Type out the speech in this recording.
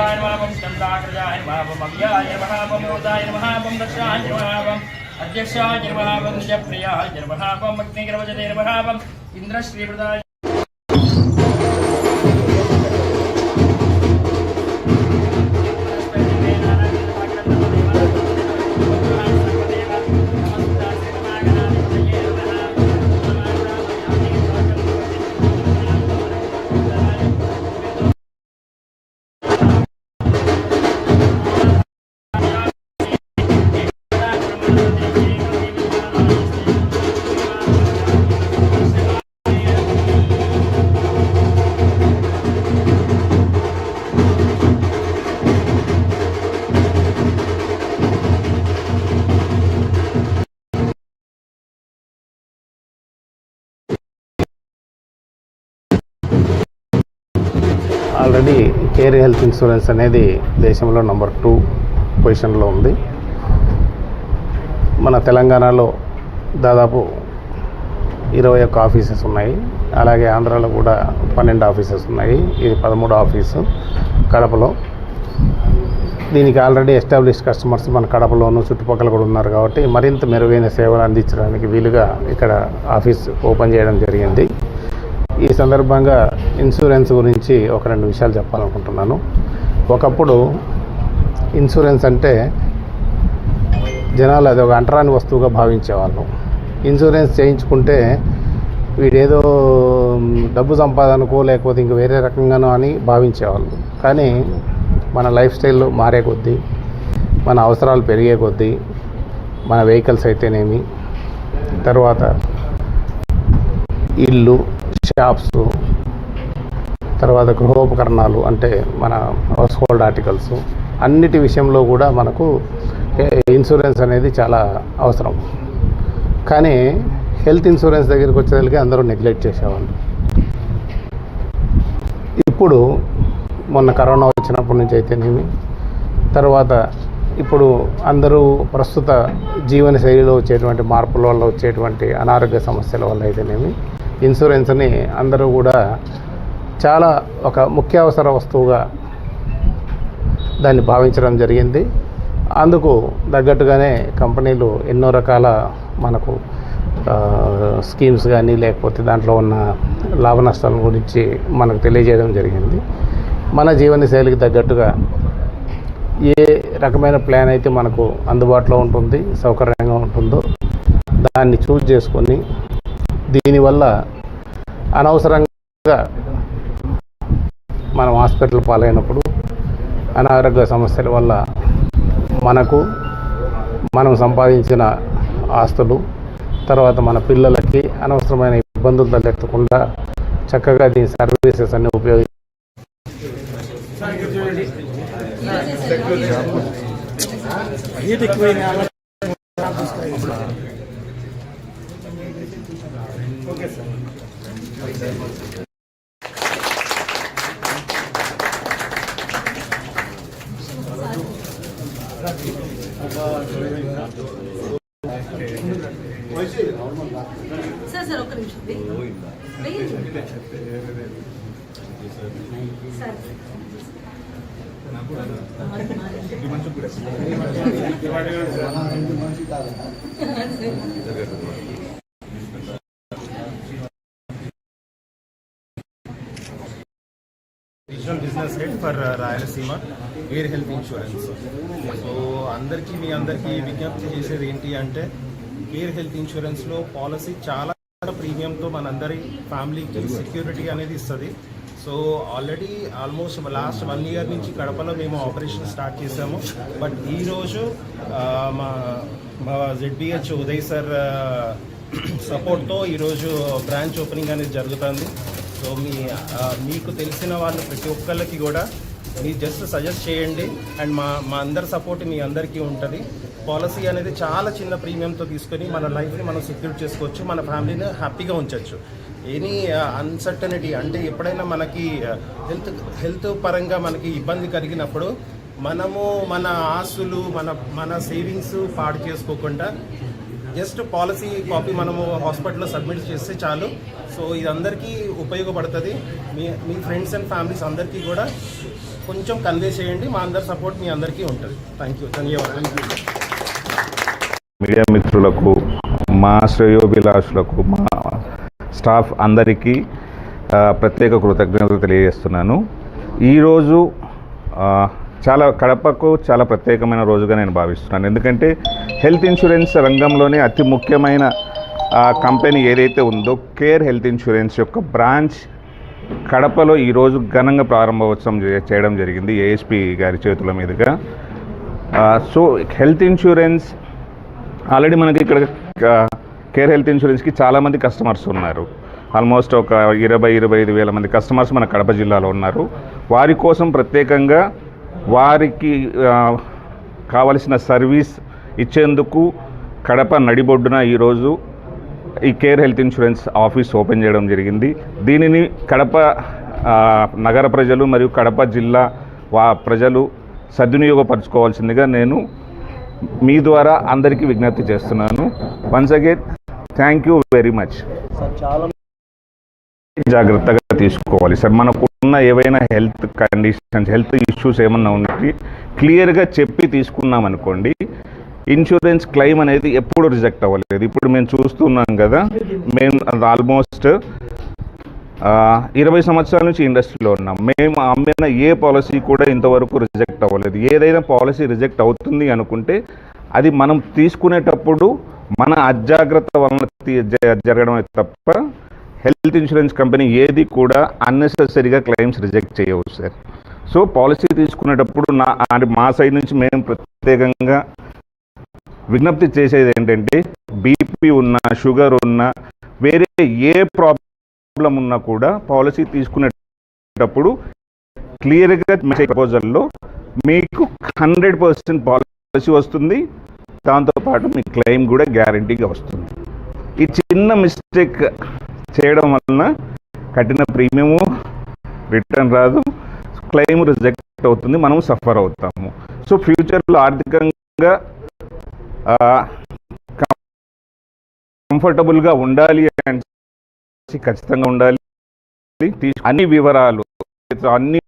वीराय नमः ओम चंद्राकृजाय नमः ओम अव्याय नमः ओम योदाय नमः ओम दक्षाय नमः ओम अध्यक्षाय नमः ओम निजप्रियाय नमः ओम अग्निग्रवजते नमः ओम इंद्रश्रीप्रदाय ఆల్రెడీ కేర్ హెల్త్ ఇన్సూరెన్స్ అనేది దేశంలో నంబర్ 2 పొజిషన్లో ఉంది. మన తెలంగాణలో దాదాపు 21 ఆఫీసెస్ ఉన్నాయి. అలాగే ఆంధ్రాలో కూడా 12 ఆఫీసెస్ ఉన్నాయి. ఇది 13 ఆఫీసు కడపలో. దీనికి ఆల్రెడీ ఎస్టాబ్లిష్డ్ కస్టమర్స్ మన కడపలోను చుట్టుపక్కల కూడా ఉన్నారు కాబట్టి మరింత మెరుగైన సేవలు అందించడానికి వీలుగా ఇక్కడ ఆఫీస్ ఓపెన్ చేయడం జరిగింది. ఈ సందర్భంగా ఇన్సూరెన్స్ గురించి ఒక 2 విషయాలు చెప్పాలనుకుంటున్నాను. ఒకప్పుడు ఇన్సూరెన్స్ అంటే జనాలు అది ఒక అంటరాని వస్తువుగా భావించేవాళ్ళు. ఇన్సూరెన్స్ చేయించుకుంటే వీడేదో డబ్బు సంపాదనకో లేకపోతే ఇంక వేరే రకంగానో అని భావించేవాళ్ళు. కానీ మన లైఫ్ స్టైల్ మారే కొద్దీ, మన అవసరాలు పెరిగే కొద్దీ, మన వెహికల్స్ అయితేనేమి, తర్వాత ఇల్లు, షాప్స్, తర్వాత గృహోపకరణాలు అంటే మన హౌస్ హోల్డ్ ఆర్టికల్స్ అన్నిటి విషయంలో కూడా మనకు ఇన్సూరెన్స్ అనేది చాలా అవసరం. కానీ హెల్త్ ఇన్సూరెన్స్ దగ్గరికి వచ్చేసరికి అందరూ నెగ్లెక్ట్ చేసేవాళ్ళు. ఇప్పుడు మొన్న కరోనా వచ్చినప్పటి నుంచి అయితేనేమి, తర్వాత ఇప్పుడు అందరూ ప్రస్తుత జీవన శైలిలో వచ్చేటువంటి మార్పుల వల్ల వచ్చేటువంటి అనారోగ్య సమస్యల వల్ల అయితేనేమి ఇన్సూరెన్స్ని అందరూ కూడా చాలా ఒక ముఖ్యావసర వస్తువుగా దాన్ని భావించడం జరిగింది. అందుకు తగ్గట్టుగానే కంపెనీలు ఎన్నో రకాల మనకు స్కీమ్స్ కానీ లేకపోతే దాంట్లో ఉన్న లాభ నష్టాల గురించి మనకు తెలియజేయడం జరిగింది. మన జీవన శైలికి తగ్గట్టుగా ఏ రకమైన ప్లాన్ అయితే మనకు అందుబాటులో ఉంటుంది, సౌకర్యంగా ఉంటుందో దాన్ని చూజ్ చేసుకొని దీనివల్ల అనవసరంగా మనం హాస్పిటల్ పాలైనప్పుడు అనారోగ్య సమస్యల వల్ల మనకు, మనం సంపాదించిన ఆస్తులు, తర్వాత మన పిల్లలకి అనవసరమైన ఇబ్బందులు తలెత్తకుండా చక్కగా దీని సర్వీసెస్ అన్ని ఉపయోగించి సార్ ఒక్క నిమిషం sir regional business head for Rayalaseema care health insurance. So మీ అందరికీ విజ్ఞప్తి చేసేది ఏంటి అంటే కేర్ హెల్త్ ఇన్సూరెన్స్లో పాలసీ చాలా ప్రీమియంతో మనందరి ఫ్యామిలీకి సెక్యూరిటీ అనేది ఇస్తుంది. So already almost last 1 year నుంచి కడపలో మేము ఆపరేషన్ స్టార్ట్ చేసాము. బట్ ఈరోజు మా ZBH ఉదయ్ సార్ సపోర్ట్తో ఈరోజు బ్రాంచ్ ఓపెనింగ్ అనేది జరుగుతుంది. సో మీకు తెలిసిన వాళ్ళు ప్రతి ఒక్కళ్ళకి కూడా మీరు జస్ట్ సజెస్ట్ చేయండి అండ్ మా అందరి సపోర్ట్ మీ అందరికీ ఉంటుంది. పాలసీ అనేది చాలా చిన్న ప్రీమియంతో తీసుకొని మన లైఫ్ని మనం సెక్యూర్ చేసుకోవచ్చు, మన ఫ్యామిలీని హ్యాపీగా ఉంచవచ్చు. ఎనీ అన్సర్టనిటీ అంటే ఎప్పుడైనా మనకి హెల్త్ పరంగా మనకి ఇబ్బంది కలిగినప్పుడు మనము మన ఆస్తులు మన సేవింగ్స్ పాడు చేసుకోకుండా జస్ట్ పాలసీ కాపీ మనము హాస్పిటల్లో సబ్మిట్ చేస్తే చాలు. సో ఇది అందరికీ ఉపయోగపడుతుంది. మీ ఫ్రెండ్స్ అండ్ ఫ్యామిలీస్ అందరికీ కూడా కొంచెం కన్వే చేయండి. మా అందరి సపోర్ట్ మీ అందరికీ ఉంటుంది. థ్యాంక్ యూ, ధన్యవాదాలు. మీడియా మిత్రులకు, మా శ్రేయోభిలాషులకు, మా స్టాఫ్ అందరికీ ప్రత్యేక కృతజ్ఞతలు తెలియజేస్తున్నాను. ఈరోజు కడపకు చాలా ప్రత్యేకమైన రోజుగా నేను భావిస్తున్నాను. ఎందుకంటే హెల్త్ ఇన్సూరెన్స్ రంగంలోనే అతి ముఖ్యమైన కంపెనీ ఏదైతే ఉందో కేర్ హెల్త్ ఇన్సూరెన్స్ యొక్క బ్రాంచ్ కడపలో ఈరోజు ఘనంగా ప్రారంభోత్సవం చేయడం జరిగింది ఏఎస్పీ గారి చేతుల మీదుగా. సో హెల్త్ ఇన్సూరెన్స్ ఆల్రెడీ మనకి ఇక్కడ కేర్ హెల్త్ ఇన్సూరెన్స్కి చాలామంది కస్టమర్స్ ఉన్నారు. ఆల్మోస్ట్ ఒక 20-25 వేల మంది కస్టమర్స్ మన కడప జిల్లాలో ఉన్నారు. వారి కోసం ప్రత్యేకంగా వారికి కావలసిన సర్వీస్ ఇచ్చేందుకు కడప నడిబొడ్డున ఈరోజు ఈ care health insurance office open చేయడం జరిగింది. దీనిని కడప నగర ప్రజలు మరియు కడప జిల్లా ప్రజలు సద్వినియోగపరచుకోవాల్సిందిగా నేను మీ ద్వారా అందరికీ విజ్ఞప్తి చేస్తున్నాను. Once again thank you very much. జాగ్రత్తగా తీసుకోవాలి సార్. మనకున్న ఏవైనా హెల్త్ కండిషన్స్, హెల్త్ ఇష్యూస్ ఏమన్నా ఉన్నది క్లియర్గా చెప్పి తీసుకున్నాం అనుకోండి, ఇన్సూరెన్స్ క్లెయిమ్ అనేది ఎప్పుడు రిజెక్ట్ అవ్వలేదు. ఇప్పుడు మేము చూస్తున్నాం కదా, మేము ఆల్మోస్ట్ 20 సంవత్సరాల నుంచి ఇండస్ట్రీలో ఉన్నాం. మేము అమ్మిన ఏ పాలసీ కూడా ఇంతవరకు రిజెక్ట్ అవ్వలేదు. ఏదైనా పాలసీ రిజెక్ట్ అవుతుంది అనుకుంటే అది మనం తీసుకునేటప్పుడు మన అజాగ్రత్త వలన జరగడమే తప్ప హెల్త్ ఇన్సూరెన్స్ కంపెనీ ఏది కూడా అన్నెసెసరీగా క్లెయిమ్స్ రిజెక్ట్ చేయవు సార్. సో పాలసీ తీసుకునేటప్పుడు మా సైడ్ నుంచి మేము ప్రత్యేకంగా విజ్ఞప్తి చేసేది ఏంటంటే, బీపీ ఉన్నా, షుగర్ ఉన్నా, వేరే ఏ ప్రాబ్లం ఉన్నా కూడా పాలసీ తీసుకునేటప్పుడు క్లియర్గా ప్రపోజల్లో మీకు 100% పాలసీ వస్తుంది. దాంతోపాటు మీ క్లెయిమ్ కూడా గ్యారంటీగా వస్తుంది. ఈ చిన్న మిస్టేక్ చేయడం వలన కట్టిన ప్రీమియము రిటర్న్ రాదు, క్లెయిమ్ రిజెక్ట్ అవుతుంది, మనం సఫర్ అవుతాము. సో ఫ్యూచర్లో ఆర్థికంగా కంఫర్టబుల్గా ఉండాలి అంటే ఖచ్చితంగా ఉండాలి. అన్ని వివరాలు, అన్ని